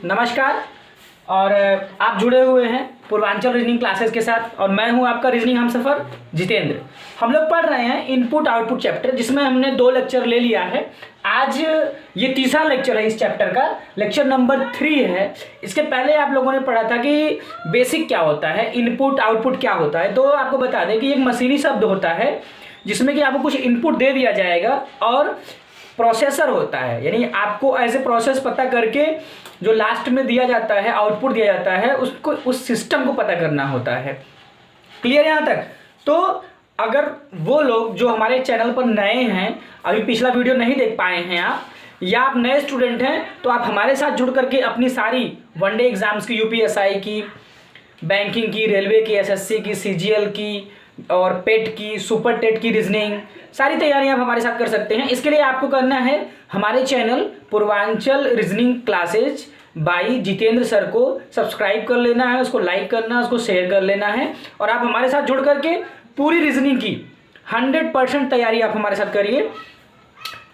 नमस्कार। और आप जुड़े हुए हैं पूर्वांचल रीजनिंग क्लासेस के साथ और मैं हूं आपका रीजनिंग हमसफ़र जितेंद्र। हम लोग पढ़ रहे हैं इनपुट आउटपुट चैप्टर, जिसमें हमने 2 लेक्चर ले लिया है। आज ये तीसरा लेक्चर है इस चैप्टर का, लेक्चर नंबर 3 है। इसके पहले आप लोगों ने पढ़ा था कि बेसिक क्या होता है, इनपुट आउटपुट क्या होता है। तो आपको बता दें कि एक मशीनी शब्द होता है जिसमें कि आपको कुछ इनपुट दे दिया जाएगा और प्रोसेसर होता है, यानी आपको एज ए प्रोसेस पता करके जो लास्ट में दिया जाता है, आउटपुट दिया जाता है, उसको उस सिस्टम को पता करना होता है। क्लियर यहाँ तक? तो अगर वो लोग जो हमारे चैनल पर नए हैं, अभी पिछला वीडियो नहीं देख पाए हैं आप, या आप नए स्टूडेंट हैं, तो आप हमारे साथ जुड़ करके अपनी सारी वनडे एग्जाम्स की, यूपीएसआई की, बैंकिंग की, रेलवे की, एसएससी की, सीजीएल की और पेट की, सुपर टेट की रीजनिंग, सारी तैयारियां आप हमारे साथ कर सकते हैं। इसके लिए आपको करना है हमारे channel Purvanchal reasoning classes by Jitendra sir को सब्सक्राइब कर लेना है, उसको लाइक करना है, उसको शेयर कर लेना है और आप हमारे साथ जुड़ करके पूरी रीजनिंग की 100% तैयारी आप हमारे साथ करिए।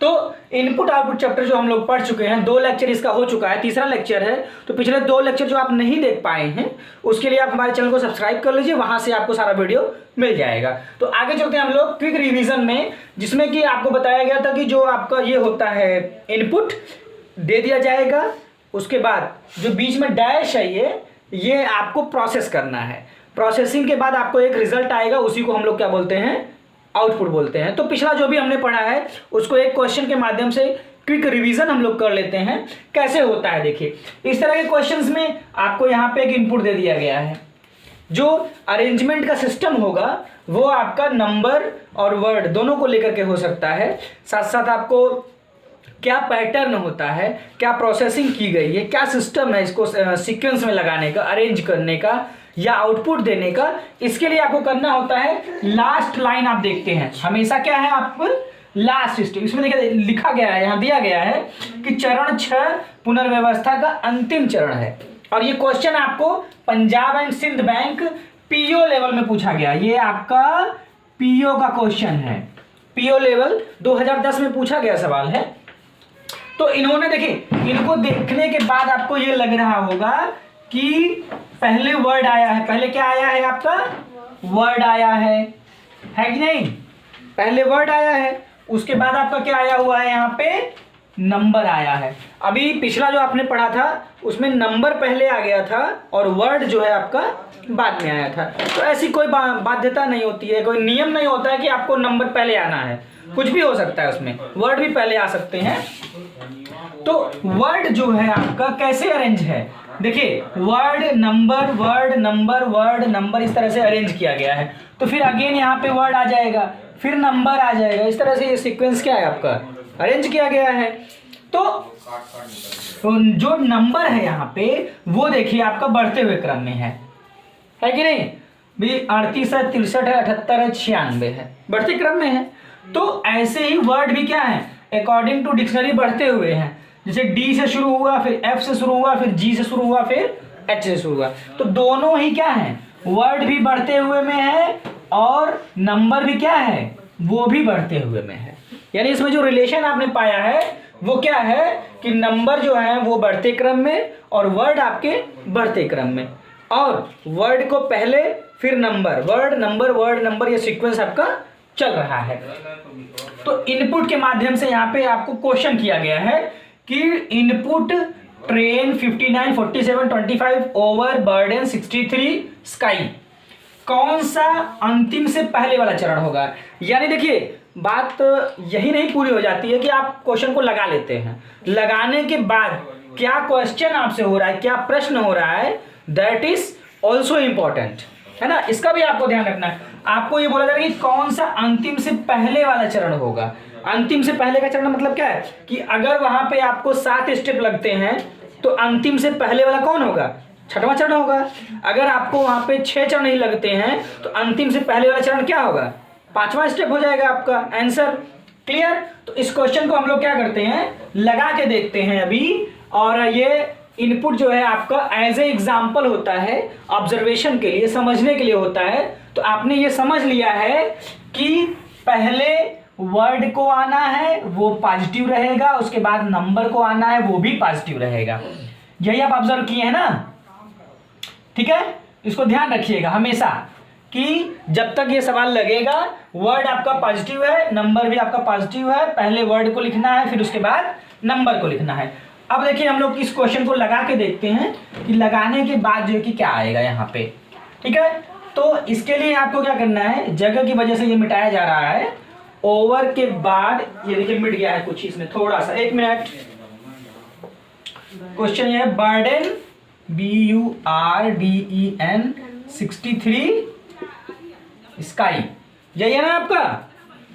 तो इनपुट आउटपुट चैप्टर जो हम लोग पढ़ चुके हैं, 2 लेक्चर इसका हो चुका है, तीसरा लेक्चर है। तो पिछले 2 लेक्चर जो आप नहीं देख पाए हैं उसके लिए आप हमारे चैनल को सब्सक्राइब कर लीजिए, वहां से आपको सारा वीडियो मिल जाएगा। तो आगे चलते हैं हम लोग क्विक रिवीजन में, जिसमें कि आपको बताया गया था कि जो आपका ये होता है इनपुट दे दिया जाएगा, उसके बाद जो बीच में डैश है ये आपको प्रोसेस करना है। प्रोसेसिंग के बाद आपको एक रिजल्ट आएगा, उसी को हम लोग क्या बोलते हैं, आउटपुट बोलते हैं। तो पिछला जो भी हमने पढ़ा है उसको एक क्वेश्चन के माध्यम से क्विक रिवीजन हम लोग कर लेते हैं कैसे होता है। देखिए, इस तरह के क्वेश्चंस में आपको यहाँ पे एक इनपुट दे दिया गया है। जो अरेंजमेंट का सिस्टम होगा वो आपका नंबर और वर्ड दोनों को लेकर के हो सकता है। साथ साथ आपको क्या पैटर्न होता है, क्या प्रोसेसिंग की गई है, क्या सिस्टम है इसको सीक्वेंस में लगाने का, अरेंज करने का या आउटपुट देने का, इसके लिए आपको करना होता है लास्ट लाइन। आप देखते हैं हमेशा क्या है, आप लास्ट स्टेप, इसमें देखिए लिखा गया है, यहाँ दिया गया है कि चरण 6 पुनर्व्यवस्था का अंतिम चरण है। और ये क्वेश्चन आपको Punjab and Sind Bank PO level में पूछा गया। ये आपका पीओ का क्वेश्चन है, पीओ लेवल 2010 में पूछा गया सवाल है। तो इन्होंने देखिए, इनको देखने के बाद आपको ये लग रहा होगा कि पहले वर्ड आया है, पहले क्या आया है आपका, वर्ड आया है कि नहीं, पहले वर्ड आया है, उसके बाद आपका क्या आया हुआ है, यहाँ पे नंबर आया है। अभी पिछला जो आपने पढ़ा था उसमें नंबर पहले आ गया था और वर्ड जो है आपका बाद में आया था। तो ऐसी कोई बाध्यता नहीं होती है, कोई नियम नहीं होता है कि आपको नंबर पहले आना है, कुछ भी हो सकता है, उसमें वर्ड भी पहले आ सकते हैं। तो वर्ड जो है आपका कैसे अरेंज है, देखिए word number word number word number, इस तरह से अरेंज किया गया है। तो फिर अगेन यहाँ पे वर्ड आ जाएगा, फिर नंबर आ जाएगा, इस तरह से ये सीक्वेंस क्या है आपका अरेंज किया गया है। तो जो नंबर है यहाँ पे वो देखिए आपका बढ़ते हुए क्रम में है कि नहीं भी, 38 है, 63 है, 78 है, 96 है, बढ़ते क्रम में है। तो ऐसे ही वर्ड भी क्या है, अकॉर्डिंग टू डिक्शनरी बढ़ते हुए हैं। जैसे डी से शुरू हुआ, फिर एफ से शुरू हुआ, फिर जी से शुरू हुआ, फिर एच से शुरू हुआ। तो दोनों ही क्या है, वर्ड भी बढ़ते हुए में है और नंबर भी क्या है, वो भी बढ़ते हुए में है। यानी इसमें जो रिलेशन आपने पाया है वो क्या है कि नंबर जो है वो बढ़ते क्रम में और वर्ड आपके बढ़ते क्रम में, और वर्ड को पहले फिर number, word number word number, ये सीक्वेंस आपका चल रहा है। तो इनपुट के माध्यम से यहाँ पे आपको क्वेश्चन किया गया है कि input train 59 47 25 over burden 63 sky, कौन सा अंतिम से पहले वाला चरण होगा। यानी देखिए बात यही नहीं पूरी हो जाती है कि आप क्वेश्चन को लगा लेते हैं, लगाने के बाद क्या क्वेश्चन आपसे हो रहा है, क्या प्रश्न हो रहा है, दैट इज ऑल्सो इम्पोर्टेंट, है ना। इसका भी आपको ध्यान रखना है। आपको ये बोला जा रहा है कि कौन सा अंतिम से पहले वाला चरण होगा। अंतिम से पहले का चरण मतलब क्या है कि अगर वहां पे आपको 7 स्टेप लगते हैं तो अंतिम से पहले वाला कौन होगा, 6वां चरण होगा। अगर आपको वहां पे 6 चरण ही लगते हैं तो अंतिम से पहले वाला चरण क्या होगा, 5वां स्टेप हो जाएगा आपका आंसर। क्लियर? तो इस क्वेश्चन को हम लोग क्या करते हैं, लगा के देखते हैं अभी। और ये इनपुट जो है आपका एज ए एग्जाम्पल होता है, ऑब्जर्वेशन के लिए, समझने के लिए होता है। तो आपने ये समझ लिया है कि पहले वर्ड को आना है वो पॉजिटिव रहेगा, उसके बाद नंबर को आना है वो भी पॉजिटिव रहेगा। यही आप ऑब्जर्व किए हैं ना, ठीक है। इसको ध्यान रखिएगा हमेशा कि जब तक ये सवाल लगेगा वर्ड आपका पॉजिटिव है, नंबर भी आपका पॉजिटिव है, पहले वर्ड को लिखना है फिर उसके बाद नंबर को लिखना है। अब देखिए हम लोग इस क्वेश्चन को लगा के देखते हैं कि लगाने के बाद जो है कि क्या आएगा यहाँ पे, ठीक है। तो इसके लिए आपको क्या करना है, जगह की वजह से ये मिटाया जा रहा है, ओवर के बाद ये देखिए मिट गया है कुछ इसमें थोड़ा सा, 1 मिनट। क्वेश्चन ये है बर्डन BURDEN 63 स्काई, यही है ना आपका,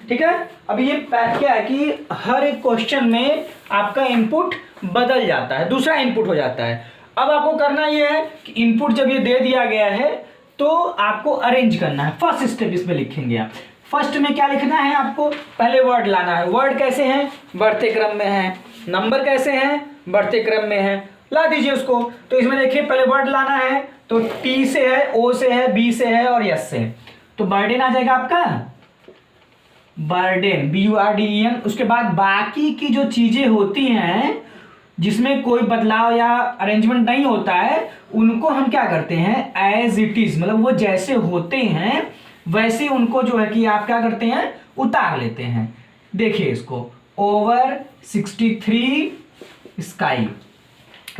ठीक है। अब ये क्या है कि हर एक क्वेश्चन में आपका इनपुट बदल जाता है, दूसरा इनपुट हो जाता है। अब आपको करना ये है कि इनपुट जब ये दे दिया गया है तो आपको अरेंज करना है। फर्स्ट स्टेप इसमें लिखेंगे आप। फर्स्ट में क्या लिखना है आपको, पहले वर्ड लाना है। वर्ड कैसे हैं, बढ़ते क्रम में है। नंबर कैसे हैं, बढ़ते क्रम में है। ला दीजिए उसको। तो इसमें देखिए पहले वर्ड लाना है, तो T से है, O से है, B से है और S से है। तो बर्डन आ जाएगा आपका, बर्डन BURDEN। उसके बाद बाकी की जो चीजें होती हैं जिसमें कोई बदलाव या अरेंजमेंट नहीं होता है, उनको हम क्या करते हैं, एज इट इज, मतलब वो जैसे होते हैं वैसे उनको जो है कि आप क्या करते हैं, उतार लेते हैं। देखिए इसको, ओवर 63 स्काई,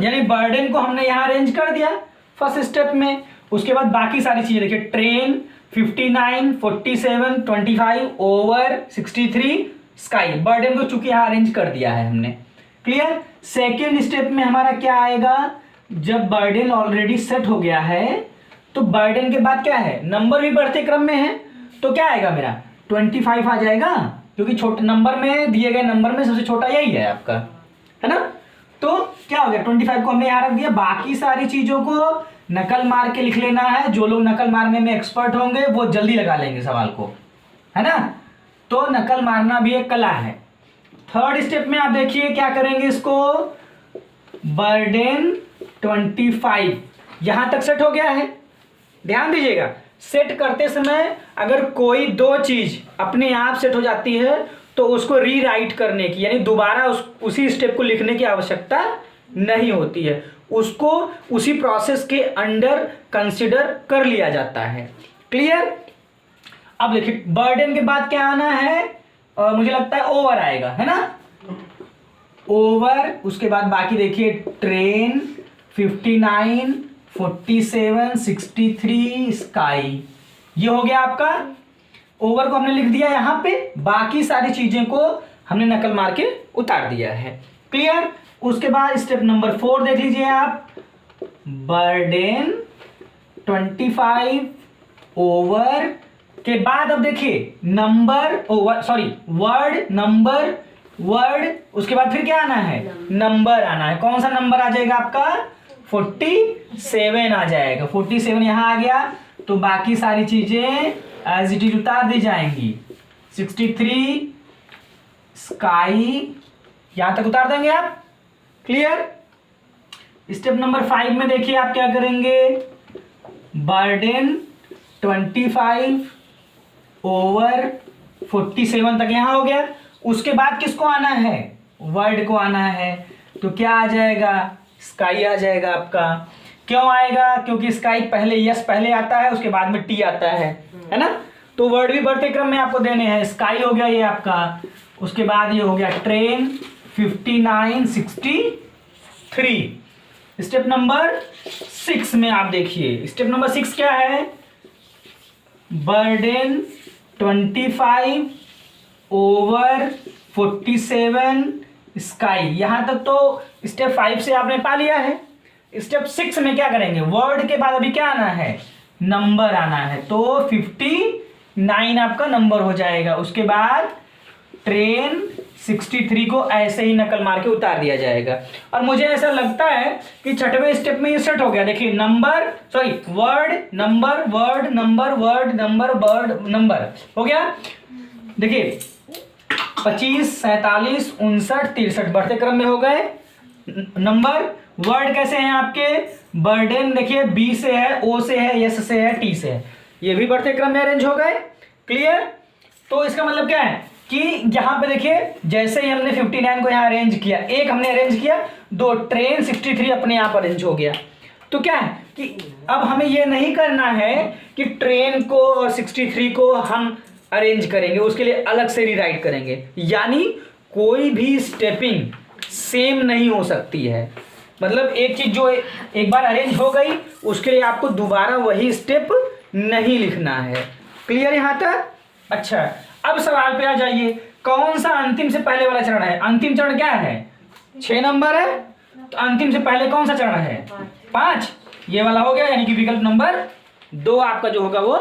यानी बर्डन को हमने यहाँ अरेंज कर दिया फर्स्ट स्टेप में। उसके बाद बाकी सारी चीजें देखिए, ट्रेन 59, 47, 25, ओवर 63 स्काई, बर्डन को चूंकि यहाँ अरेंज कर दिया है हमने। क्लियर। सेकेंड स्टेप में हमारा क्या आएगा, जब बर्डन ऑलरेडी सेट हो गया है तो बर्डन के बाद क्या है, नंबर भी बढ़ते क्रम में है, तो क्या आएगा मेरा 25 आ जाएगा, क्योंकि छोटे नंबर में, दिए गए नंबर में सबसे छोटा यही है आपका, है ना। तो क्या हो गया, 25 को हमने यहाँ रख दिया। बाकी सारी चीजों को नकल मार के लिख लेना है। जो लोग नकल मारने में एक्सपर्ट होंगे वो जल्दी लगा लेंगे सवाल को, है ना। तो नकल मारना भी एक कला है। थर्ड स्टेप में आप देखिए क्या करेंगे, इसको बर्डन 25 यहां तक सेट हो गया है। ध्यान दीजिएगा, सेट करते समय अगर कोई दो चीज अपने आप सेट हो जाती है तो उसको रीराइट करने की, यानी दोबारा उसी स्टेप को लिखने की आवश्यकता नहीं होती है, उसको उसी प्रोसेस के अंडर कंसिडर कर लिया जाता है। क्लियर। अब देखिए बर्डन के बाद क्या आना है, मुझे लगता है ओवर आएगा, है ना, ओवर। उसके बाद बाकी देखिए ट्रेन 59, 47, 63 स्काई, ये हो गया आपका। ओवर को हमने लिख दिया यहाँ पे, बाकी सारी चीजें को हमने नकल मार के उतार दिया है। क्लियर। उसके बाद स्टेप नंबर 4 देख लीजिए आप, बर्डन 25 ओवर के बाद अब देखिए number, over sorry word, number, word, उसके बाद फिर क्या आना है, नंबर आना है। कौन सा नंबर आ जाएगा आपका, 47 आ जाएगा। 47 यहां आ गया तो बाकी सारी चीजें एज इट इज उतार दी जाएंगी। 63 स्काई यहां तक उतार देंगे आप। क्लियर। स्टेप नंबर 5 में देखिए आप क्या करेंगे, बर्डन 25 ओवर 47 तक यहां हो गया। उसके बाद किसको आना है, वर्ड को आना है, तो क्या आ जाएगा, स्काई आ जाएगा आपका। क्यों आएगा, क्योंकि स्काई पहले, यस पहले आता है, उसके बाद में टी आता है ना। तो वर्ड भी बढ़ते क्रम में आपको देने हैं। स्काई हो गया ये आपका, उसके बाद ये हो गया ट्रेन 59, 63। स्टेप नंबर 6 में आप देखिए, स्टेप नंबर 6 क्या है, बर्डन 25 ओवर 47 स्काई। यहां तक तो स्टेप 5 से आपने पा लिया है। स्टेप 6 में क्या करेंगे, वर्ड के बाद अभी क्या आना है, नंबर आना है, तो 59 आपका नंबर हो जाएगा। उसके बाद ट्रेन 63 को ऐसे ही नकल मार के उतार दिया जाएगा। और मुझे ऐसा लगता है कि छठवें स्टेप में ये सेट हो गया। देखिए number, sorry word, number, word, number, word, number, word, number हो गया। देखिए 25, 47, 59, 63 बढ़ते क्रम में हो गए। नंबर, वर्ड कैसे हैं आपके, बर्डन देखिए बी से है, ओ से है, एस से है, टी से है, ये भी बढ़ते क्रम में अरेंज हो गए। क्लियर। तो इसका मतलब क्या है कि यहाँ पे देखिए जैसे ही हमने 59 को यहाँ अरेंज किया, एक हमने अरेंज किया, दो ट्रेन 63 अपने आप अरेंज हो गया। तो क्या है कि अब हमें ये नहीं करना है कि ट्रेन को और 63 को हम अरेंज करेंगे, उसके लिए अलग से रीराइट करेंगे, यानी कोई भी स्टेपिंग सेम नहीं हो सकती है। मतलब एक चीज जो एक बार अरेंज हो गई उसके लिए आपको दोबारा वही स्टेप नहीं लिखना है। क्लियर यहाँ तक? अच्छा, अब सवाल पे आ जाइए, कौन सा अंतिम से पहले वाला चरण है? अंतिम चरण क्या है? 6 नंबर है, तो अंतिम से पहले कौन सा चरण है? 5। ये वाला हो गया, यानी कि विकल्प नंबर 2 आपका जो होगा वो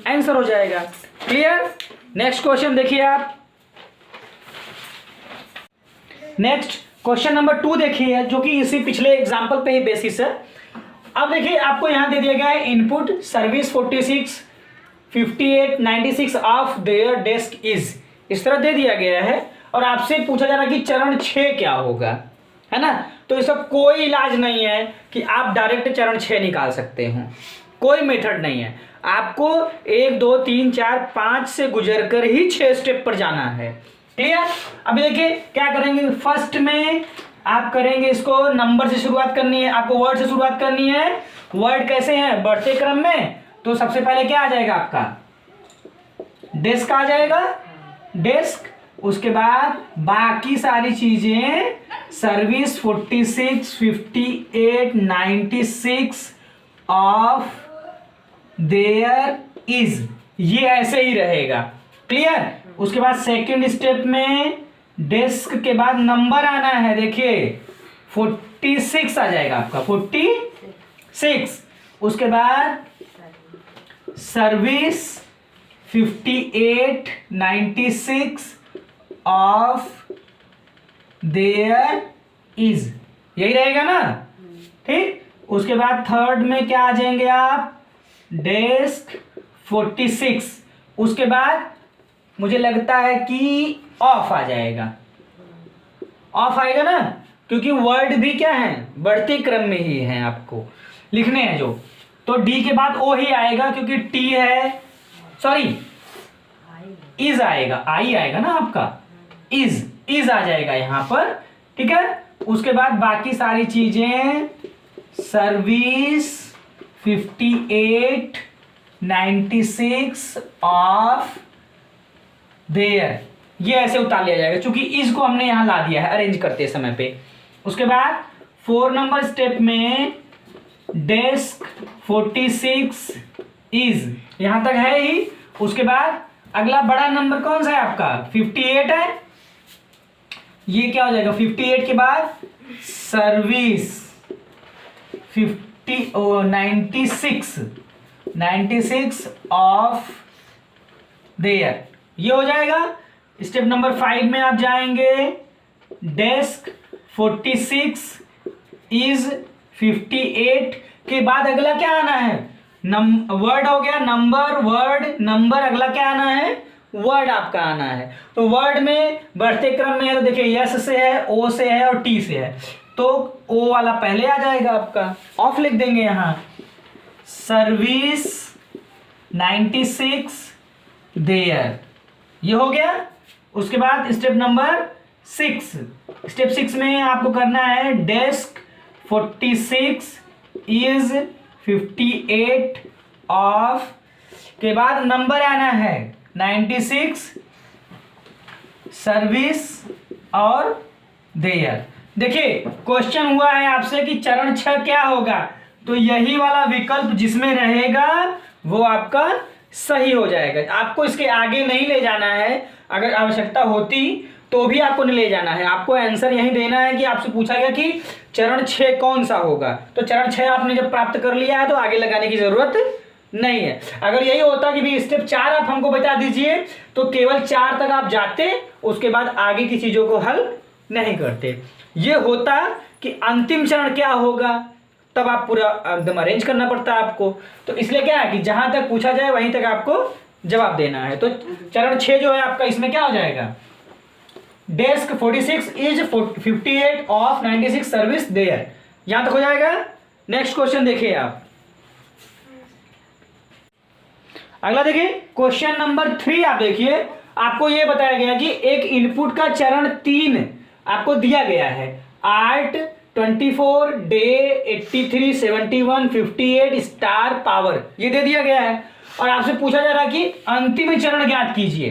आंसर हो जाएगा। क्लियर? नेक्स्ट क्वेश्चन देखिए आप। नेक्स्ट क्वेश्चन नंबर 2 देखिए, जो कि इसी पिछले एग्जाम्पल पे ही बेसिस है। अब देखिए आपको यहां दे दिया गया है input service 46 58 96 of their desk is, इस तरह दे दिया गया है और आपसे पूछा जा रहा है कि चरण 6 क्या होगा, है ना। तो इसका कोई इलाज नहीं है कि आप डायरेक्ट चरण 6 निकाल सकते हो, कोई मेथड नहीं है। आपको 1 2 3 4 5 से गुजर कर ही 6 स्टेप पर जाना है। क्लियर? अब देखिए क्या करेंगे, फर्स्ट में आप करेंगे इसको नंबर से शुरुआत करनी है, आपको वर्ड से शुरुआत करनी है। वर्ड कैसे हैं? बढ़ते क्रम में। तो सबसे पहले क्या आ जाएगा आपका? डेस्क आ जाएगा, डेस्क। उसके बाद बाकी सारी चीजें सर्विस 46 58 96 ऑफ देयर इज, ये ऐसे ही रहेगा। क्लियर? उसके बाद सेकंड स्टेप में डेस्क के बाद नंबर आना है, देखिए 46 आ जाएगा आपका, 46। उसके बाद सर्विस 58 96 ऑफ देयर इज, यही रहेगा ना। ठीक, उसके बाद थर्ड में क्या आ जाएंगे आप? डेस्क 46। उसके बाद मुझे लगता है कि ऑफ आ जाएगा, ऑफ आएगा ना, क्योंकि वर्ड भी क्या है? बढ़ते क्रम में ही है, आपको लिखने हैं जो। तो डी के बाद ओ ही आएगा, क्योंकि टी है, सॉरी इज आएगा, आई आएगा ना आपका, इज आ जाएगा यहां पर। ठीक है, उसके बाद बाकी सारी चीजें सर्विस 58 96 ऑफ देयर, ये ऐसे उतार लिया जाएगा, क्योंकि इज को हमने यहां ला दिया है अरेंज करते समय पे। उसके बाद 4 नंबर स्टेप में डेस्क 46 इज, यहां तक है ही। उसके बाद अगला बड़ा नंबर कौन सा है आपका? 58 है, ये क्या हो जाएगा? 58 के बाद सर्विस 96 ऑफ देयर, ये हो जाएगा। स्टेप नंबर 5 में आप जाएंगे, डेस्क 46 इज 58 के बाद अगला क्या आना है? वर्ड हो गया, नंबर, वर्ड, नंबर, अगला क्या आना है? वर्ड आपका आना है। तो वर्ड में बढ़ते क्रम में है, तो देखिए यस से है, ओ से है और टी से है, तो ओ वाला पहले आ जाएगा आपका, ऑफ लिख देंगे यहां। सर्विस 96 देयर, ये हो गया। उसके बाद स्टेप नंबर 6, स्टेप 6 में आपको करना है डेस्क 46 इज 58 ऑफ, के बाद नंबर आना है 96 सर्विस और देयर। देखिए क्वेश्चन हुआ है आपसे कि चरण 6 क्या होगा, तो यही वाला विकल्प जिसमें रहेगा वो आपका सही हो जाएगा। आपको इसके आगे नहीं ले जाना है, अगर आवश्यकता होती तो भी आपको नहीं ले जाना है, आपको आंसर यही देना है कि आपसे पूछा गया कि चरण 6 कौन सा होगा, तो चरण 6 आपने जब प्राप्त कर लिया है तो आगे लगाने की जरूरत नहीं है। अगर यही होता कि भी स्टेप 4 आप हमको बता दीजिए तो केवल 4 तक आप जाते, उसके बाद आगे की चीजों को हल नहीं करते। ये होता कि अंतिम चरण क्या होगा, तब आप पूरा एकदम अरेंज करना पड़ता है आपको। तो इसलिए क्या है कि जहां तक पूछा जाए वहीं तक आपको जवाब देना है। तो चरण 6 जो है आपका, इसमें क्या हो जाएगा? Desk 46 is 58 of 96 service there, यहां तक हो जाएगा। नेक्स्ट क्वेश्चन देखिए आप, अगला देखिए क्वेश्चन नंबर 3 आप देखिए। आपको ये बताया गया कि एक इनपुट का चरण 3 आपको दिया गया है, आर्ट 24 डे 83 71 58 स्टार पावर, ये दे दिया गया है। और आपसे पूछा जा रहा है कि अंतिम चरण ज्ञात कीजिए,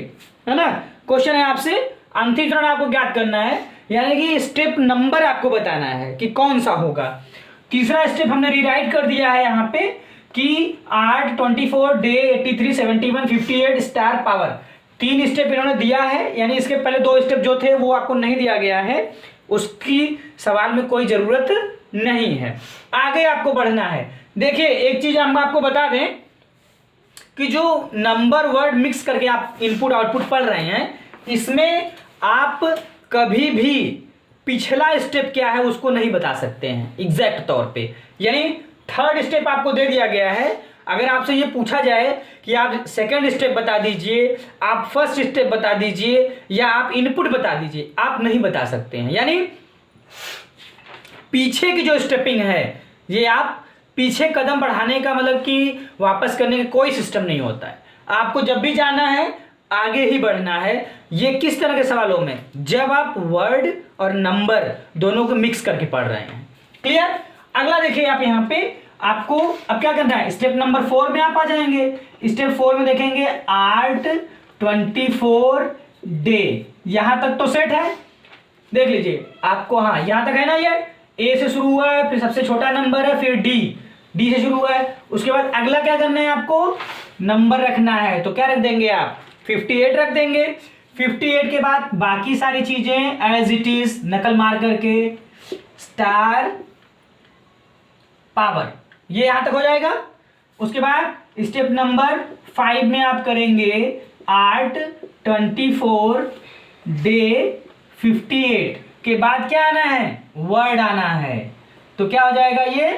है ना। क्वेश्चन है आपसे अंतिम चरण आपको ज्ञात करना है, यानी कि स्टेप नंबर आपको बताना है कि कौन सा होगा। तीसरा स्टेप हमने रीराइट कर दिया है यहाँ पे कि art 24 day 83 71 58 star power, 3 step इन्होंने दिया है, यानी इसके पहले 2 स्टेप जो थे वो आपको नहीं दिया गया है, उसकी सवाल में कोई जरूरत नहीं है। आगे आपको बढ़ना है। देखिए एक चीज हम आपको बता दें कि जो नंबर वर्ड मिक्स करके आप इनपुट आउटपुट पढ़ रहे हैं, इसमें आप कभी भी पिछला स्टेप क्या है उसको नहीं बता सकते हैं एग्जैक्ट तौर पे। यानी थर्ड स्टेप आपको दे दिया गया है, अगर आपसे ये पूछा जाए कि आप सेकंड स्टेप बता दीजिए, आप फर्स्ट स्टेप बता दीजिए, या आप इनपुट बता दीजिए, आप नहीं बता सकते हैं। यानी पीछे की जो स्टेपिंग है, ये आप पीछे कदम बढ़ाने का मतलब कि वापस करने का कोई सिस्टम नहीं होता है। आपको जब भी जाना है आगे ही बढ़ना है। ये किस तरह के सवालों में, जब आप वर्ड और नंबर दोनों को मिक्स करके पढ़ रहे हैं। क्लियर। अगला देखिए आप यहाँ पे आपको अब क्या करना है, स्टेप नंबर 4 में आप आ जाएंगे। स्टेप 4 में देखेंगे आर्ट 24 डे, यहां तक तो सेट है, देख लीजिए आपको। हाँ यहां तक है ना, ये ए से शुरू हुआ है, फिर सबसे छोटा नंबर है, फिर डी से शुरू हुआ है। उसके बाद अगला क्या करना है, आपको नंबर रखना है, तो क्या रख देंगे आप 58 रख देंगे। 58 के बाद बाकी सारी चीजें एज इट इज नकल मार करके स्टार पावर, ये यहां तक हो जाएगा। उसके बाद स्टेप नंबर 5 में आप करेंगे आर्ट 24 डे 58 के बाद क्या आना है, वर्ड आना है, तो क्या हो जाएगा, ये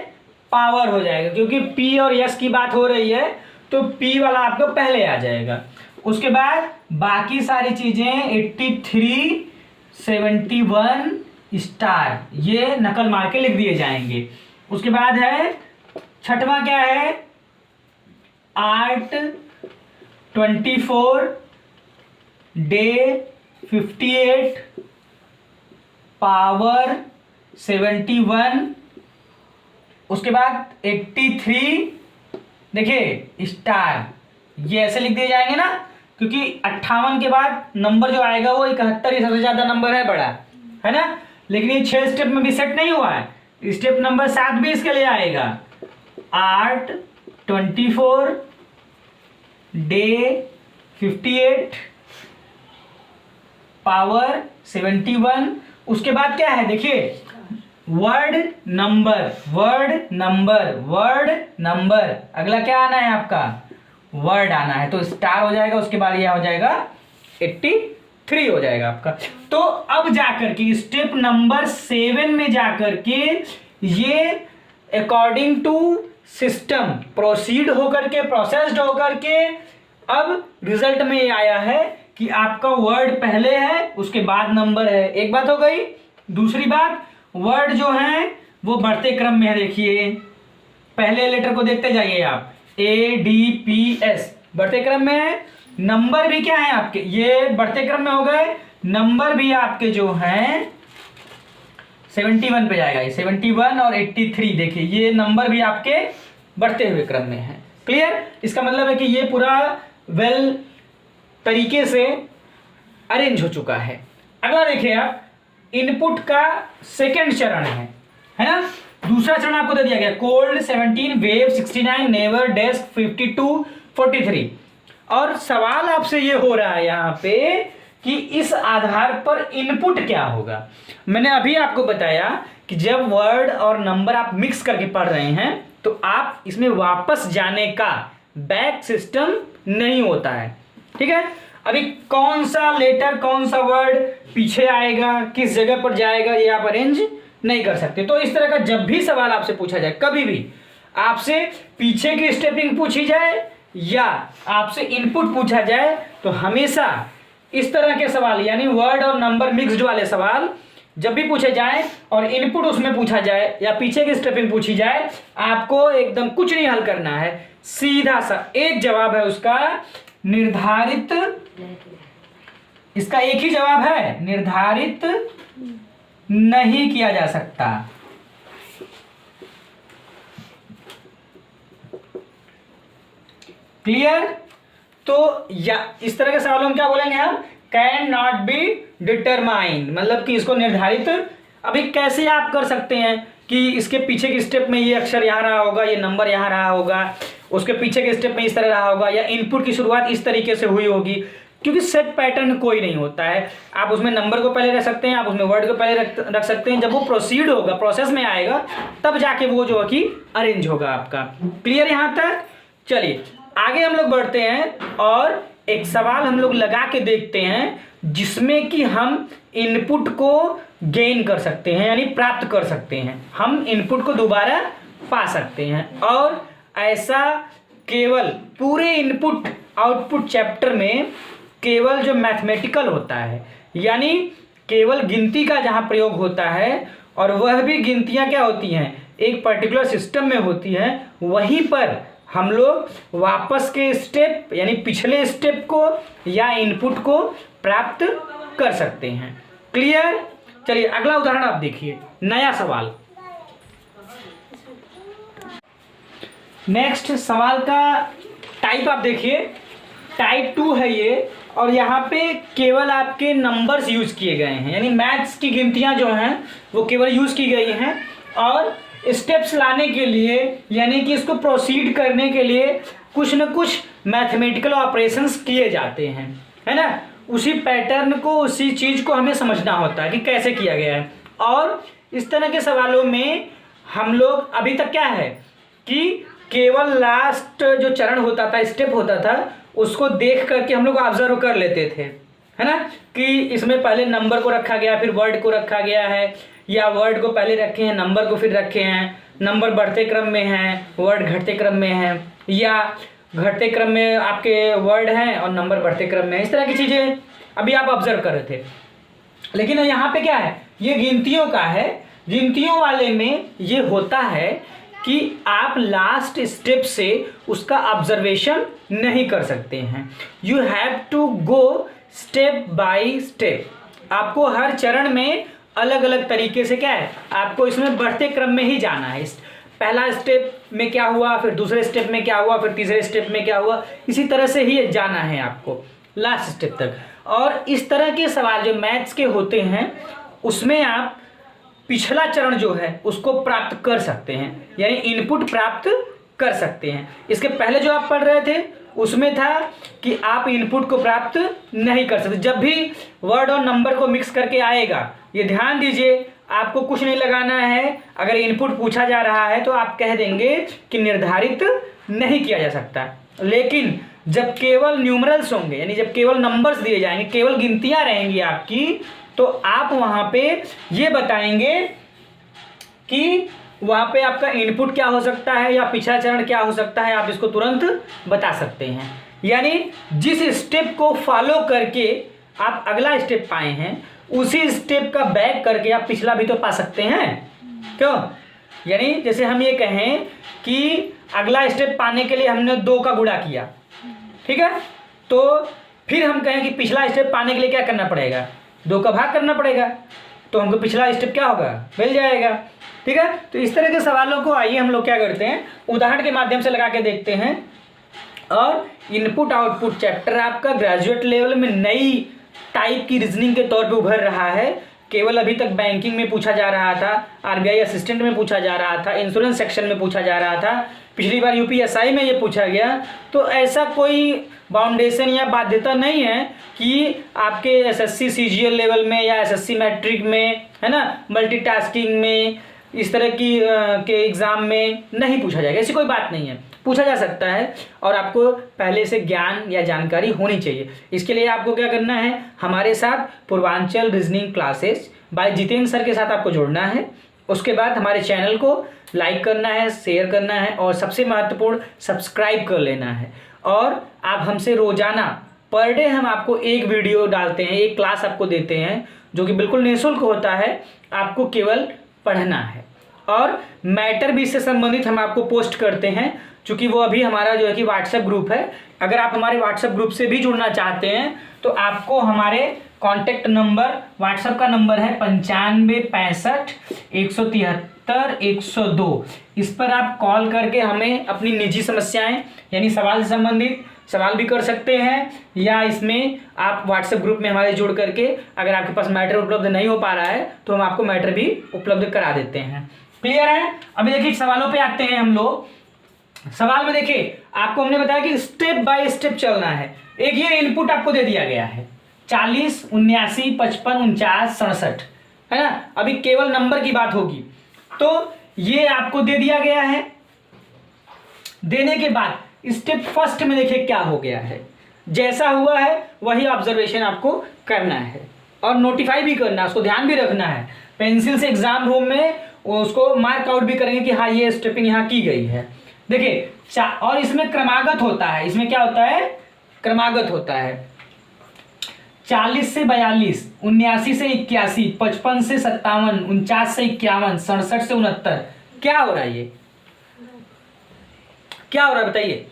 पावर हो जाएगा, क्योंकि पी और यस की बात हो रही है तो पी वाला आपको पहले आ जाएगा। उसके बाद बाकी सारी चीजें 83 71 स्टार, ये नकल मार के लिख दिए जाएंगे। उसके बाद है छठवां क्या है, आर्ट 24 डे 58 पावर 71, उसके बाद 83 देखिए स्टार, ये ऐसे लिख दिए जाएंगे ना, क्योंकि 58 के बाद नंबर जो आएगा वो 71 ही सबसे ज्यादा नंबर है, बड़ा है ना। लेकिन ये 6 स्टेप में भी सेट नहीं हुआ है, स्टेप नंबर 7 भी इसके लिए आएगा, आर्ट 24 डे 58 पावर 71। उसके बाद क्या है देखिए, word number word number word number, अगला क्या आना है आपका, वर्ड आना है, तो स्टार हो जाएगा। उसके बाद यह हो जाएगा 83 हो जाएगा आपका। तो अब जाकर के स्टेप नंबर 7 में जाकर के ये अकॉर्डिंग टू सिस्टम प्रोसीड होकर के, प्रोसेस्ड होकर के, अब रिजल्ट में ये आया है कि आपका वर्ड पहले है, उसके बाद नंबर है। एक बात हो गई। दूसरी बात, वर्ड जो है वो बढ़ते क्रम में है। देखिए पहले लेटर को देखते जाइए आप, ADPS बढ़ते क्रम में है। नंबर भी क्या है आपके, ये बढ़ते क्रम में हो गए। नंबर भी आपके जो हैं 71 पे जाएगा, ये 71 और 83 देखिए, ये नंबर भी आपके बढ़ते हुए क्रम में है। क्लियर। इसका मतलब है कि ये पूरा वेल तरीके से अरेंज हो चुका है। अगला देखिए आप, इनपुट का सेकंड चरण है ना। दूसरा चरण आपको दे दिया गया, कोल्ड 17 वेव 69 नेवर डेस्क 52 43। और सवाल आपसे ये हो रहा है यहाँ पे कि इस आधार पर इनपुट क्या होगा। मैंने अभी आपको बताया कि जब वर्ड और नंबर आप मिक्स करके पढ़ रहे हैं तो आप इसमें वापस जाने का बैक सिस्टम नहीं होता है। ठीक है। अभी कौन सा लेटर कौन सा वर्ड पीछे आएगा, किस जगह पर जाएगा, ये आप अरेंज नहीं कर सकते। तो इस तरह का जब भी सवाल आपसे पूछा जाए, कभी भी आपसे पीछे की स्टेपिंग पूछी जाए या आपसे इनपुट पूछा जाए, तो हमेशा इस तरह के सवाल यानी वर्ड और नंबर मिक्स्ड वाले सवाल जब भी पूछे जाए और इनपुट उसमें पूछा जाए या पीछे की स्टेपिंग पूछी जाए, आपको एकदम कुछ नहीं हल करना है, सीधा सा एक जवाब है उसका, निर्धारित इसका एक ही जवाब है, निर्धारित नहीं किया जा सकता। क्लियर? तो या इस तरह के सवालों में क्या बोलेंगे हम, कैन नॉट बी डिटरमाइंड, मतलब कि इसको निर्धारित अभी कैसे आप कर सकते हैं कि इसके पीछे के स्टेप में ये अक्षर यहाँ रहा होगा, ये नंबर यहाँ रहा होगा, उसके पीछे के स्टेप में इस तरह रहा होगा, या इनपुट की शुरुआत इस तरीके से हुई होगी, क्योंकि सेट पैटर्न कोई नहीं होता है। आप उसमें नंबर को पहले रख सकते हैं, आप उसमें वर्ड को पहले रख सकते हैं, जब वो प्रोसीड होगा, प्रोसेस में आएगा, तब जाके वो जो है कि अरेंज होगा आपका। क्लियर यहाँ तक? चलिए आगे हम लोग बढ़ते हैं और एक सवाल हम लोग लगा के देखते हैं जिसमें कि हम इनपुट को गेन कर सकते हैं, यानी प्राप्त कर सकते हैं, हम इनपुट को दोबारा पा सकते हैं। और ऐसा केवल पूरे इनपुट आउटपुट चैप्टर में केवल जो मैथमेटिकल होता है, यानी केवल गिनती का जहाँ प्रयोग होता है, और वह भी गिनतियाँ क्या होती हैं, एक पर्टिकुलर सिस्टम में होती हैं, वहीं पर हम लोग वापस के स्टेप यानी पिछले स्टेप को या इनपुट को प्राप्त कर सकते हैं। क्लियर? चलिए अगला उदाहरण आप देखिए, नया सवाल। नेक्स्ट सवाल का टाइप आप देखिए, टाइप 2 है ये, और यहाँ पे केवल आपके नंबर्स यूज किए गए हैं, यानी मैथ्स की गिनतियाँ जो हैं वो केवल यूज की गई हैं, और स्टेप्स लाने के लिए यानी कि इसको प्रोसीड करने के लिए कुछ न कुछ मैथमेटिकल ऑपरेशंस किए जाते हैं, है ना। उसी पैटर्न को, उसी चीज़ को हमें समझना होता है कि कैसे किया गया है। और इस तरह के सवालों में हम लोग अभी तक क्या है कि केवल लास्ट जो चरण होता था, स्टेप होता था, उसको देख करके हम लोग ऑब्जर्व कर लेते थे, है ना, कि इसमें पहले नंबर को रखा गया, फिर वर्ड को रखा गया है, या वर्ड को पहले रखे हैं, नंबर को फिर रखे हैं, नंबर बढ़ते क्रम में हैं, वर्ड घटते क्रम में हैं, या घटते क्रम में आपके वर्ड हैं और नंबर बढ़ते क्रम में, इस तरह की चीज़ें अभी आप ऑब्जर्व कर रहे थे। लेकिन यहाँ पे क्या है, ये गिनतियों का है। गिनतियों वाले में ये होता है कि आप लास्ट स्टेप से उसका ऑब्जर्वेशन नहीं कर सकते हैं। You have to go step by step. आपको हर चरण में अलग अलग तरीके से क्या है, आपको इसमें बढ़ते क्रम में ही जाना है। पहला स्टेप में क्या हुआ, फिर दूसरे स्टेप में क्या हुआ, फिर तीसरे स्टेप में क्या हुआ, इसी तरह से ही जाना है आपको लास्ट स्टेप तक। और इस तरह के सवाल जो मैथ्स के होते हैं उसमें आप पिछला चरण जो है उसको प्राप्त कर सकते हैं, यानी इनपुट प्राप्त कर सकते हैं। इसके पहले जो आप पढ़ रहे थे उसमें था कि आप इनपुट को प्राप्त नहीं कर सकते। जब भी वर्ड और नंबर को मिक्स करके आएगा, ये ध्यान दीजिए, आपको कुछ नहीं लगाना है। अगर इनपुट पूछा जा रहा है तो आप कह देंगे कि निर्धारित नहीं किया जा सकता। लेकिन जब केवल न्यूमरल्स होंगे, यानी जब केवल नंबर्स दिए जाएंगे, केवल गिनतियां रहेंगी आपकी, तो आप वहाँ पे ये बताएंगे कि वहाँ पे आपका इनपुट क्या हो सकता है या पिछला चरण क्या हो सकता है, आप इसको तुरंत बता सकते हैं। यानी जिस स्टेप को फॉलो करके आप अगला स्टेप पाए हैं, उसी स्टेप का बैक करके आप पिछला भी तो पा सकते हैं। क्यों? यानी जैसे हम ये कहें कि अगला स्टेप पाने के लिए हमने 2 का गुणा किया, ठीक है, तो फिर हम कहें कि पिछला स्टेप पाने के लिए क्या करना पड़ेगा, 2 का भाग करना पड़ेगा, तो हमको पिछला स्टेप क्या होगा, मिल जाएगा। ठीक है, तो इस तरह के सवालों को आइए हम लोग क्या करते हैं, उदाहरण के माध्यम से लगा के देखते हैं। और इनपुट आउटपुट चैप्टर आपका ग्रेजुएट लेवल में नई टाइप की रीजनिंग के तौर पे उभर रहा है। केवल अभी तक बैंकिंग में पूछा जा रहा था, आरबीआई असिस्टेंट में पूछा जा रहा था, इंश्योरेंस सेक्शन में पूछा जा रहा था, पिछली बार यूपीएसआई में ये पूछा गया। तो ऐसा कोई बाउंडेशन या बाध्यता नहीं है कि आपके एसएससी सीजीएल लेवल में या एसएससी मैट्रिक में, है ना, मल्टीटास्किंग में, इस तरह की के एग्ज़ाम में नहीं पूछा जाएगा। ऐसी कोई बात नहीं है, पूछा जा सकता है और आपको पहले से ज्ञान या जानकारी होनी चाहिए। इसके लिए आपको क्या करना है, हमारे साथ Purvanchal reasoning classes bye Jitendra sir के साथ आपको जुड़ना है। उसके बाद हमारे चैनल को लाइक करना है, शेयर करना है और सबसे महत्वपूर्ण सब्सक्राइब कर लेना है। और आप हमसे रोजाना पर डे हम आपको एक वीडियो डालते हैं, एक क्लास आपको देते हैं जो कि बिल्कुल निःशुल्क होता है, आपको केवल पढ़ना है। और मैटर भी इससे संबंधित हम आपको पोस्ट करते हैं, चूँकि वो अभी हमारा जो है कि व्हाट्सएप ग्रुप है अगर आप हमारे व्हाट्सएप ग्रुप से भी जुड़ना चाहते हैं तो आपको हमारे कॉन्टेक्ट नंबर, व्हाट्सएप का नंबर है 9565 173 102। इस पर आप कॉल करके हमें अपनी निजी समस्याएं यानी सवाल से संबंधित सवाल भी कर सकते हैं, या इसमें आप व्हाट्सएप ग्रुप में हमारे जुड़ करके अगर आपके पास मैटर उपलब्ध नहीं हो पा रहा है तो हम आपको मैटर भी उपलब्ध करा देते हैं। क्लियर है? अभी देखिए सवालों पे आते हैं हम लोग। सवाल में देखिए आपको हमने बताया कि स्टेप बाय स्टेप चलना है। एक ये इनपुट आपको दे दिया गया है 40, 79, 55, 49, 67, है ना। अभी केवल नंबर की बात होगी। तो ये आपको दे दिया गया है। देने के बाद स्टेप फर्स्ट में देखिए क्या हो गया है, जैसा हुआ है वही ऑब्जर्वेशन आपको करना है और नोटिफाई भी करना है, उसको ध्यान भी रखना है। पेंसिल से एग्जाम रूम में उसको मार्क आउट भी करेंगे कि हाँ ये स्टेपिंग यहाँ की गई है। देखिए और इसमें क्रमागत होता है। इसमें क्या होता है? क्रमागत होता है। 40 से 42, 79 से 81, 55 से 57, 49 से 51, 67 से 69। क्या हो रहा है? ये क्या हो रहा है बताइए?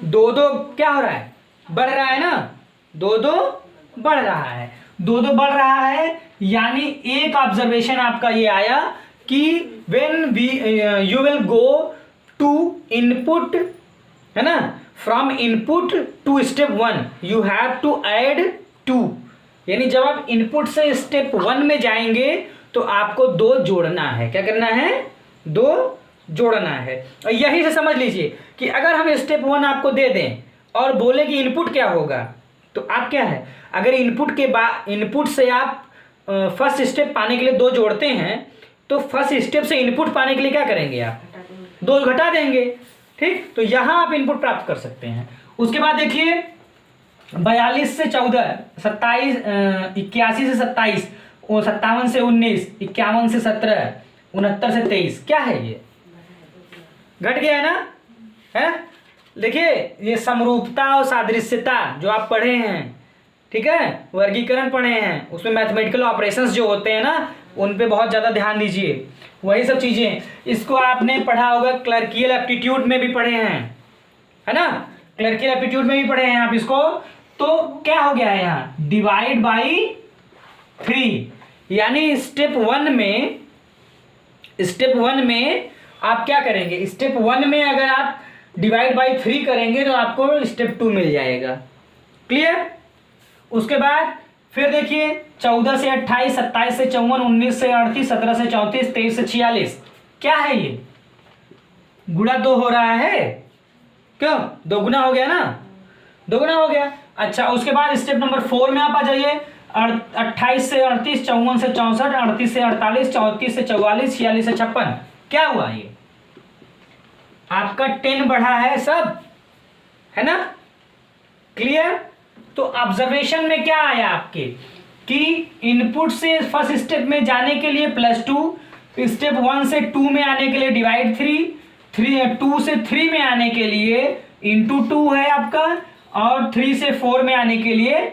दो दो क्या हो रहा है? बढ़ रहा है ना, दो दो बढ़ रहा है, दो दो बढ़ रहा है। यानी एक ऑब्जर्वेशन आपका ये आया कि when you will go to input, है ना, from input to step 1 you have to add 2। यानी जब आप इनपुट से स्टेप 1 में जाएंगे तो आपको 2 जोड़ना है। क्या करना है? 2 जोड़ना है। और यही से समझ लीजिए कि अगर हम स्टेप 1 आपको दे दें और बोले कि इनपुट क्या होगा, तो आप क्या है, अगर इनपुट के बाद इनपुट से आप फर्स्ट स्टेप पाने के लिए 2 जोड़ते हैं तो फर्स्ट स्टेप से इनपुट पाने के लिए क्या करेंगे? आप 2 घटा देंगे। ठीक, तो यहां आप इनपुट प्राप्त कर सकते हैं। उसके बाद देखिए 42 से 14, 27, 81 से 27, 57 से 19, 51 से 17, 69 से 23। क्या है? ये घट गया है ना, है? देखिए ये समरूपता और सादृश्यता जो आप पढ़े हैं, ठीक है, वर्गीकरण पढ़े हैं, उसमें मैथमेटिकल ऑपरेशंस जो होते हैं ना उन पे बहुत ज़्यादा ध्यान दीजिए। वही सब चीज़ें, इसको आपने पढ़ा होगा, क्लर्कियल एप्टीट्यूड में भी पढ़े हैं, है ना, क्लर्कियल एप्टीट्यूड में भी पढ़े हैं आप इसको। तो क्या हो गया है यहाँ? Divide by 3। यानी स्टेप 1 में आप क्या करेंगे? स्टेप 1 में अगर आप डिवाइड बाई 3 करेंगे तो आपको स्टेप 2 मिल जाएगा। क्लियर? उसके बाद फिर देखिए 14 से 28, 27 से 54, 19 से 38, 17 से 34, 23 से 46। क्या है ये? गुणा 2 हो रहा है। क्यों? 2 गुना हो गया ना, 2 गुना हो गया। अच्छा, उसके बाद स्टेप नंबर 4 में आप आ जाइए। 28 से 38, 54 से 64, 38 से 48, 34 से 44, 46 से 56। क्या हुआ? ये आपका 10 बढ़ा है सब, है ना। क्लियर? तो ऑब्जर्वेशन में क्या आया आपके कि इनपुट से फर्स्ट स्टेप में जाने के लिए +2, स्टेप 1 से 2 में आने के लिए डिवाइड 3, 2 से 3 में आने के लिए ×2 है आपका, और 3 से 4 में आने के लिए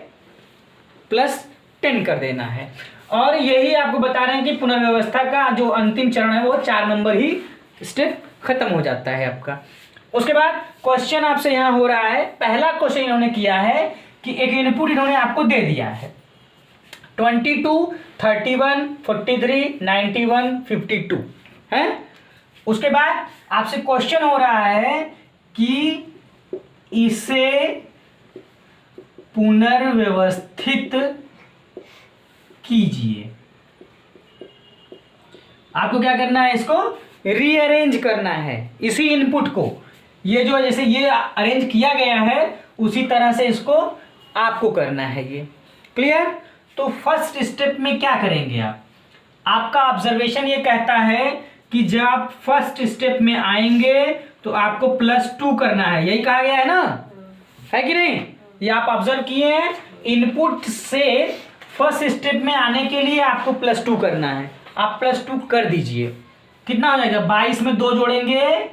+10 कर देना है। और यही आपको बता रहे हैं कि पुनर्व्यवस्था का जो अंतिम चरण है वो 4 नंबर ही स्टेप खत्म हो जाता है आपका। उसके बाद क्वेश्चन आपसे यहाँ हो रहा है। पहला क्वेश्चन इन्होंने किया है कि एक इनपुट इन्होंने आपको दे दिया है 22, 31, 43, 91, 52 है। उसके बाद आपसे क्वेश्चन हो रहा है कि इसे पुनर्व्यवस्थित कीजिए। आपको क्या करना है? इसको रीअरेंज करना है, इसी इनपुट को। ये जो जैसे ये अरेंज किया गया है उसी तरह से इसको आपको करना है ये। क्लियर? तो फर्स्ट स्टेप में क्या करेंगे आप? आपका ऑब्जर्वेशन ये कहता है कि जब आप फर्स्ट स्टेप में आएंगे तो आपको +2 करना है। यही कहा गया है ना, है कि नहीं? ये आप ऑब्जर्व किए हैं। इनपुट से फर्स्ट स्टेप में आने के लिए आपको +2 करना है। आप +2 कर दीजिए। कितना हो जाएगा? 22 में 2 जोड़ेंगे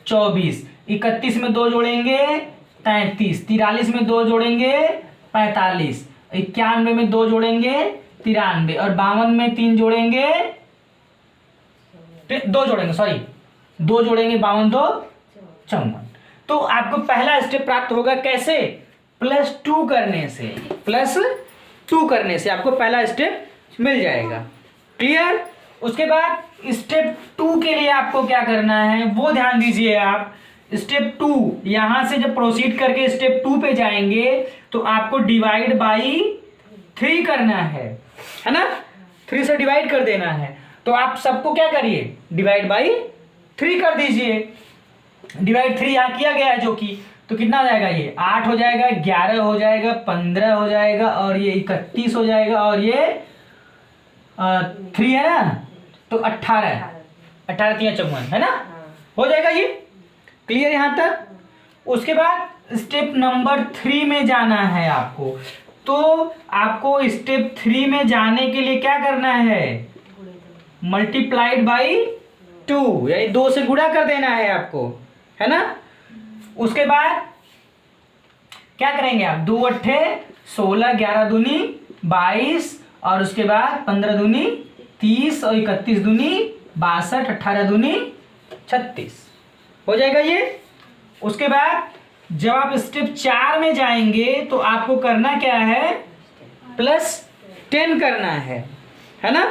24, 31 में 2 जोड़ेंगे 33, 43 में 2 जोड़ेंगे 45, 91 में 2 जोड़ेंगे 93, और 52 में 3 जोड़ेंगे 2 जोड़ेंगे 52 2 54। तो आपको पहला स्टेप प्राप्त होगा कैसे, +2 करने से, +2 करने से आपको पहला स्टेप मिल जाएगा। क्लियर। उसके बाद स्टेप 2 के लिए आपको क्या करना है वो ध्यान दीजिए आप। स्टेप 2 यहां से जब प्रोसीड करके स्टेप 2 पे जाएंगे तो आपको डिवाइड बाई 3 करना है ना, 3 से डिवाइड कर देना है। तो आप सबको क्या करिए, डिवाइड बाई 3 कर दीजिए। डिवाइड 3 यहाँ किया गया है जो कि, तो कितना हो जाएगा, ये 8 हो जाएगा, 11 हो जाएगा, 15 हो जाएगा, और ये 31 हो जाएगा, और ये 3 है ना, तो 18 3 54 है ना, हो जाएगा ये। क्लियर यहाँ तक। उसके बाद स्टेप नंबर 3 में जाना है आपको। तो आपको स्टेप 3 में जाने के लिए क्या करना है, मल्टीप्लाइड बाई 2, यानी 2 से गुणा कर देना है आपको, है ना। उसके बाद क्या करेंगे आप, 2 अट्ठे 16, 11 दूनी 22, और उसके बाद 15 दूनी 30, और 31 दूनी 62, 18 दूनी 36, हो जाएगा ये। उसके बाद जब आप स्टेप 4 में जाएंगे तो आपको करना क्या है, +10 करना है ना,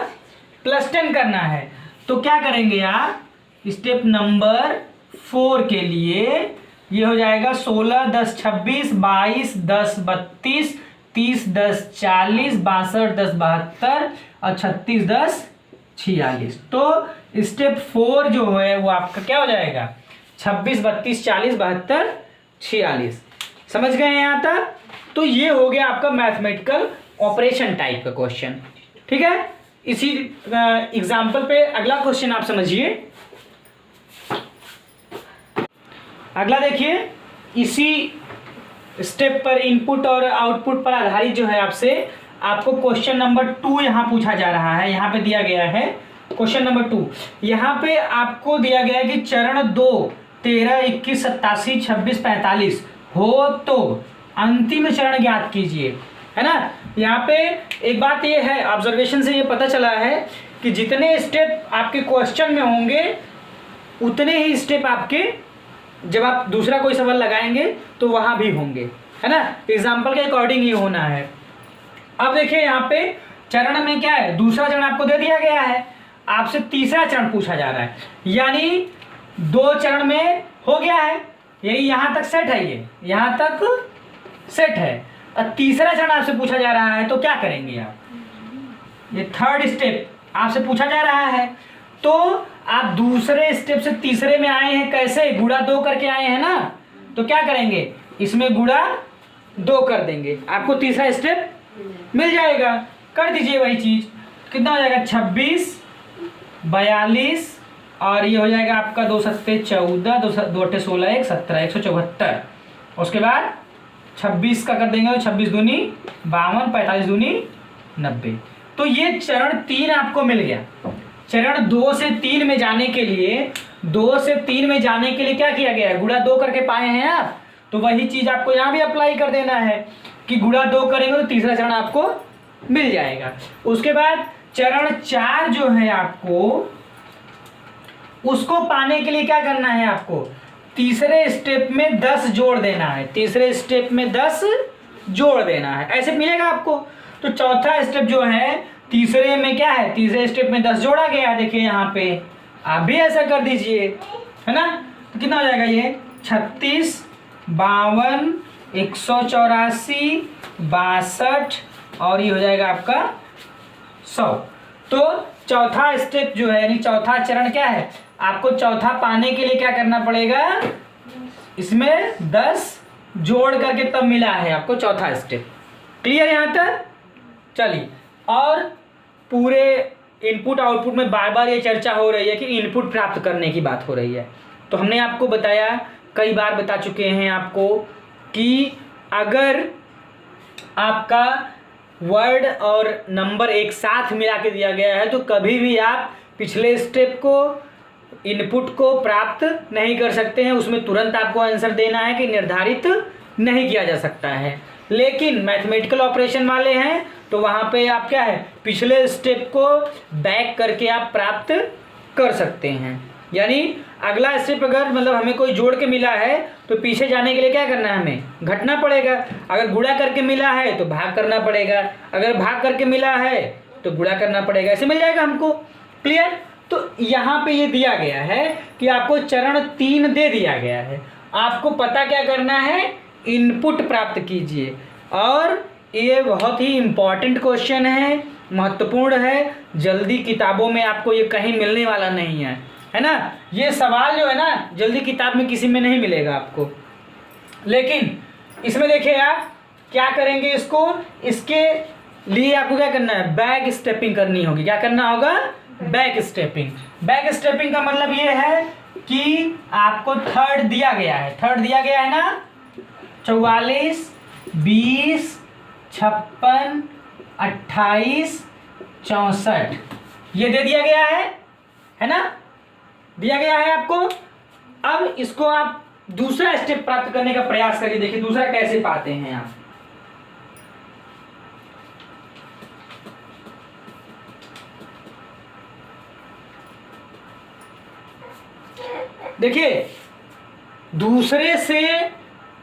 +10 करना है। तो क्या करेंगे आप, स्टेप नंबर 4 के लिए ये हो जाएगा 16 10 26, 22 10 32, 30 10 40, 62 10 72, और 36 10 46। तो स्टेप 4 जो है वो आपका क्या हो जाएगा, 26 32 40 72 46। समझ गए यहाँ तक। तो ये हो गया आपका मैथमेटिकल ऑपरेशन टाइप का क्वेश्चन। ठीक है। इसी एग्जाम्पल पे अगला क्वेश्चन आप समझिए। अगला देखिए, इसी स्टेप पर इनपुट और आउटपुट पर आधारित जो है आपको क्वेश्चन नंबर 2 यहाँ पूछा जा रहा है। यहाँ पे दिया गया है क्वेश्चन नंबर 2। यहाँ पे आपको दिया गया है कि चरण 2 13 21 87 26 45 हो तो अंतिम चरण ज्ञात कीजिए, है ना। यहाँ पे एक बात ये है, ऑब्जर्वेशन से ये पता चला है कि जितने स्टेप आपके क्वेश्चन में होंगे उतने ही स्टेप आपके जब आप दूसरा कोई सवाल लगाएंगे तो वहां भी होंगे, है ना। एग्जाम्पल के अकॉर्डिंग ही होना है। अब देखिए यहाँ पे चरण में क्या है, दूसरा चरण आपको दे दिया गया है, आपसे तीसरा चरण पूछा जा रहा है, यानी 2 चरण में हो गया है, यही यहाँ तक सेट है, ये यहाँ तक सेट है। और तीसरा चरण आपसे पूछा जा रहा है तो क्या करेंगे आप, ये थर्ड स्टेप आपसे पूछा जा रहा है। तो आप दूसरे स्टेप से तीसरे में आए हैं, कैसे, गुणा 2 करके आए हैं ना, तो क्या करेंगे, इसमें गुणा 2 कर देंगे, आपको तीसरा स्टेप मिल जाएगा। कर दीजिए वही चीज, कितना हो जाएगा, 26 42, और ये हो जाएगा आपका 2 सत्ते 14, 2 अट्ठे 16 1 17 174। उसके बाद 26 का कर देंगे तो 26 दूनी 52, 45 दूनी 90। तो ये चरण 3 आपको मिल गया। चरण 2 से 3 में जाने के लिए, 2 से 3 में जाने के लिए क्या किया गया है, गुणा 2 करके पाए हैं आप, तो वही चीज आपको यहाँ भी अप्लाई कर देना है कि गुणा 2 करेंगे तो तीसरा चरण आपको मिल जाएगा। उसके बाद चरण 4 जो है आपको, उसको पाने के लिए क्या करना है, आपको तीसरे स्टेप में 10 जोड़ देना है, तीसरे स्टेप में 10 जोड़ देना है, ऐसे मिलेगा आपको। तो चौथा स्टेप जो है तीसरे में क्या है, तीसरे स्टेप में 10 जोड़ा गया है, देखिए यहाँ पे आप भी ऐसा कर दीजिए, है ना। तो कितना हो जाएगा ये, 36 52 184 62, और ये हो जाएगा आपका 100। तो चौथा स्टेप जो है, यानी चौथा चरण क्या है, आपको चौथा पाने के लिए क्या करना पड़ेगा, इसमें 10 जोड़ करके तब मिला है आपको चौथा स्टेप। क्लियर यहाँ तक। चलिए, और पूरे इनपुट आउटपुट में बार बार ये चर्चा हो रही है कि इनपुट प्राप्त करने की बात हो रही है। तो हमने आपको बताया, कई बार बता चुके हैं आपको कि अगर आपका वर्ड और नंबर एक साथ मिला के दिया गया है तो कभी भी आप पिछले स्टेप को, इनपुट को प्राप्त नहीं कर सकते हैं, उसमें तुरंत आपको आंसर देना है कि निर्धारित नहीं किया जा सकता है। लेकिन मैथमेटिकल ऑपरेशन वाले हैं तो वहाँ पे आप क्या है, पिछले स्टेप को बैक करके आप प्राप्त कर सकते हैं। यानी अगला स्टेप अगर मतलब हमें कोई जोड़ के मिला है तो पीछे जाने के लिए क्या करना है, हमें घटना पड़ेगा। अगर गुणा करके मिला है तो भाग करना पड़ेगा, अगर भाग करके मिला है तो गुणा करना पड़ेगा, ऐसे मिल जाएगा हमको। क्लियर। तो यहाँ पे ये दिया गया है कि आपको चरण 3 दे दिया गया है, आपको पता क्या करना है, इनपुट प्राप्त कीजिए। और ये बहुत ही इम्पॉर्टेंट क्वेश्चन है, महत्वपूर्ण है, जल्दी किताबों में आपको ये कहीं मिलने वाला नहीं है ना। ये सवाल जो है ना जल्दी किताब में किसी में नहीं मिलेगा आपको। लेकिन इसमें देखिए आप क्या करेंगे, इसके लिए आपको क्या करना है, बैक स्टेपिंग करनी होगी। क्या करना होगा, बैक स्टेपिंग। बैक स्टेपिंग का मतलब ये है कि आपको थर्ड दिया गया है, थर्ड दिया गया है ना, 44, 20, 56, 28, 64 ये दे दिया गया है ना, दिया गया है आपको। अब इसको आप दूसरा स्टेप प्राप्त करने का प्रयास करिए। देखिए दूसरा कैसे पाते हैं आप। देखिए दूसरे से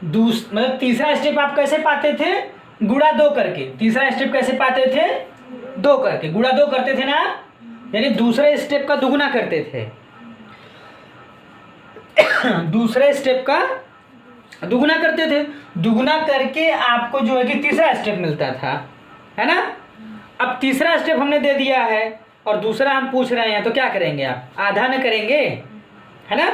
मतलब तीसरा स्टेप आप कैसे पाते थे, गुणा 2 करके। तीसरा स्टेप कैसे पाते थे, 2 करके, गुणा 2 करते थे ना, यानी दूसरे स्टेप का दुगुना करते थे। दूसरे स्टेप का दुगुना करते थे, दुगुना करके आपको जो है कि तीसरा स्टेप मिलता था, है ना। अब तीसरा स्टेप हमने दे दिया है और दूसरा हम पूछ रहे हैं, तो क्या करेंगे आप, आधा न करेंगे, है ना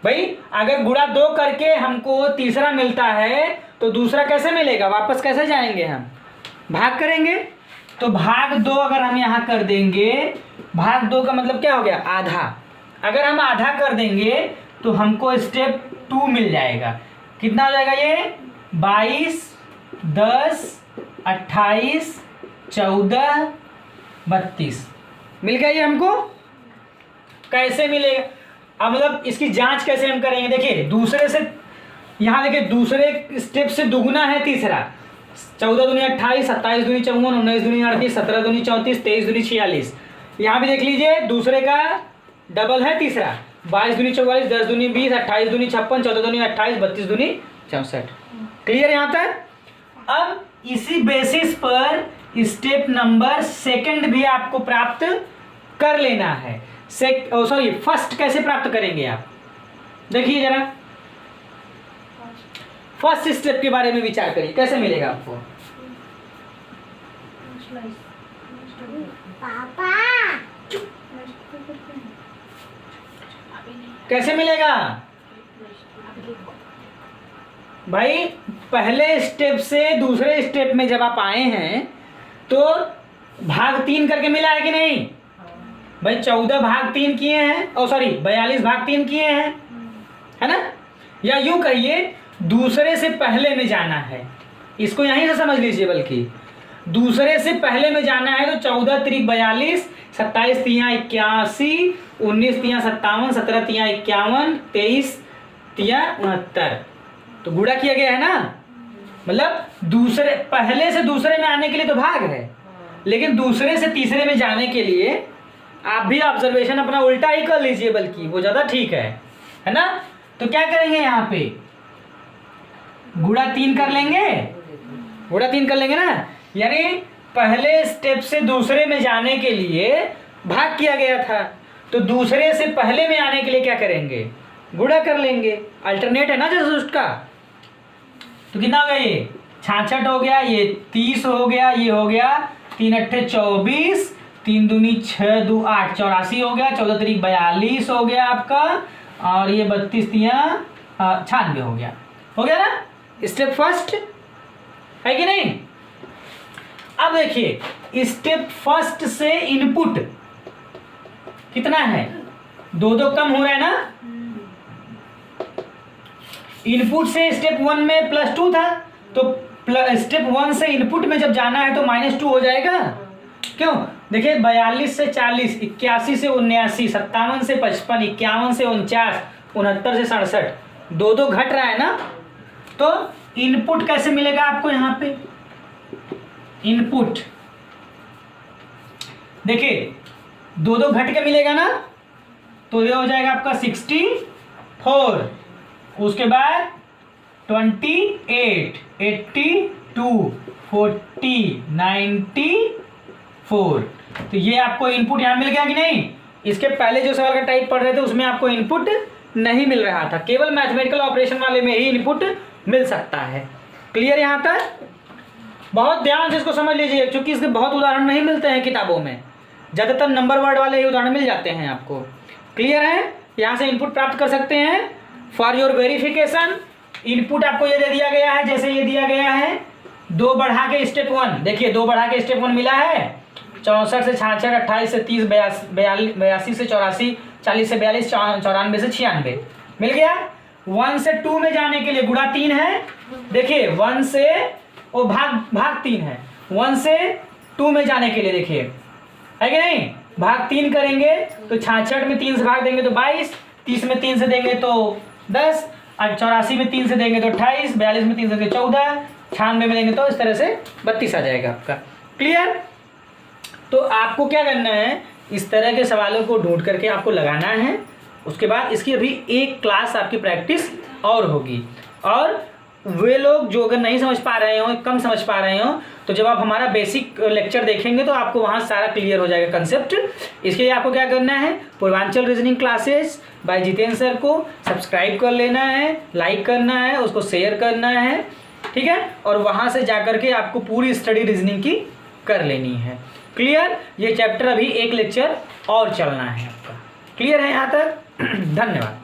भाई। अगर गुणा 2 करके हमको तीसरा मिलता है तो दूसरा कैसे मिलेगा, वापस कैसे जाएंगे हम, भाग करेंगे। तो भाग 2 अगर हम यहाँ कर देंगे, भाग 2 का मतलब क्या हो गया, आधा। अगर हम आधा कर देंगे तो हमको स्टेप 2 मिल जाएगा। कितना हो जाएगा ये, 22, 10, 28, 14, 32 मिल गया ये हमको। कैसे मिलेगा, अब मतलब इसकी जांच कैसे हम करेंगे। देखिए दूसरे से, यहाँ देखिए दूसरे स्टेप से दुगुना है तीसरा, 14 दूनी 28, 27 दूनी 54, 19 दूनी 38, 17 दूनी 34, 23 दूनी 46। यहाँ भी देख लीजिए दूसरे का डबल है तीसरा, 22 दूनी 44, 10 दूनी 20, 28 दूनी 56, 14 दूनी 28, 32 दूनी 64। क्लियर यहाँ तक। अब इसी बेसिस पर स्टेप नंबर सेकंड भी आपको प्राप्त कर लेना है। फर्स्ट कैसे प्राप्त करेंगे आप, देखिए जरा फर्स्ट स्टेप के बारे में विचार करिए, कैसे मिलेगा आपको। पापा कैसे मिलेगा भाई, पहले स्टेप से दूसरे स्टेप में जब आप आए हैं तो भाग 3 करके मिला है कि नहीं भाई। 14 भाग 3 किए हैं, 42 भाग 3 किए हैं, है ना। या यूं कहिए दूसरे से पहले में जाना है, इसको यहीं से समझ लीजिए, बल्कि दूसरे से पहले में जाना है तो 14 त्रिक 42, 27 तिया 81, 19 तिया 57, 17 तिया 51, 23 तिया 69, तो गुणा किया गया है ना। मतलब दूसरे, पहले से दूसरे में आने के लिए तो भाग है, लेकिन दूसरे से तीसरे में जाने के लिए आप भी ऑब्जर्वेशन अपना उल्टा ही कर लीजिए, बल्कि वो ज़्यादा ठीक है ना। तो क्या करेंगे यहाँ पे, गुणा 3 कर लेंगे, गुणा 3 कर लेंगे ना। यानी पहले स्टेप से दूसरे में जाने के लिए भाग किया गया था, तो दूसरे से पहले में आने के लिए क्या करेंगे, गुणा कर लेंगे। अल्टरनेट है ना जैसे उसका। तो कितना हो गया, ये 66 हो गया, ये 30 हो गया, ये हो गया 3 अट्ठे 24, 3 दूनी 6 2 8, 84 हो गया, 14 तरीक 42 हो गया आपका, और ये 32 तिया 96 हो गया ना। स्टेप फर्स्ट है कि नहीं। अब देखिए स्टेप फर्स्ट से इनपुट कितना है, 2 कम हो रहा है ना। इनपुट से स्टेप 1 में +2 था, तो स्टेप 1 से इनपुट में जब जाना है तो -2 हो जाएगा। क्यों, देखिए 42 से 40, 81 से 79, 57 से 55, 51 से 49, 69 से 67, 2 घट रहा है ना। तो इनपुट कैसे मिलेगा आपको यहाँ पे, इनपुट देखिए 2 घट के मिलेगा ना। तो ये हो जाएगा आपका 64, उसके बाद 28, 82, 40, 94। तो ये आपको इनपुट यहाँ मिल गया कि नहीं? इसके पहले जो सवाल का टाइप पढ़ रहे थे उसमें आपको इनपुट नहीं मिल रहा था, केवल मैथमेटिकल ऑपरेशन वाले में ही इनपुट मिल सकता है। क्लियर यहाँ तक? बहुत ध्यान से इसको समझ लीजिए, क्योंकि इसके बहुत उदाहरण नहीं मिलते हैं किताबों में, ज़्यादातर नंबर वर्ड वाले ही उदाहरण मिल जाते हैं आपको। क्लियर है? यहाँ से इनपुट प्राप्त कर सकते हैं। फॉर योर वेरिफिकेशन इनपुट आपको ये दे दिया गया है, जैसे ये दिया गया है 2 बढ़ा के स्टेप 1, देखिए 2 बढ़ा के स्टेप 1 मिला है 64 से 66, 28 से 30, 82 से 84, 40 से 42, 94 से 96 मिल गया। 1 से 2 में जाने के लिए गुणा 3 है, देखिए 1 से वो भाग 3 है, 1 से 2 में जाने के लिए देखिए है कि नहीं, भाग 3 करेंगे तो 66 में 3 से भाग देंगे तो 22, 30 में 3 से देंगे तो 10, 84 में 3 से देंगे तो 28, 42 में 3 से देंगे 14, 96 में देंगे तो इस तरह से 32 आ जाएगा आपका। क्लियर? तो आपको क्या करना है, इस तरह के सवालों को ढूंढ करके आपको लगाना है। उसके बाद इसकी अभी एक क्लास आपकी प्रैक्टिस और होगी, और वे लोग जो अगर नहीं समझ पा रहे हो, कम समझ पा रहे हो, तो जब आप हमारा बेसिक लेक्चर देखेंगे तो आपको वहाँ सारा क्लियर हो जाएगा कंसेप्ट। इसके लिए आपको क्या करना है, Purvanchal reasoning classes bye Jitendra sir को सब्सक्राइब कर लेना है, लाइक करना है, उसको शेयर करना है, ठीक है, और वहाँ से जा कर के आपको पूरी स्टडी रीजनिंग की कर लेनी है। क्लियर? ये चैप्टर अभी एक लेक्चर और चलना है आपका। क्लियर है यहाँ तक? धन्यवाद।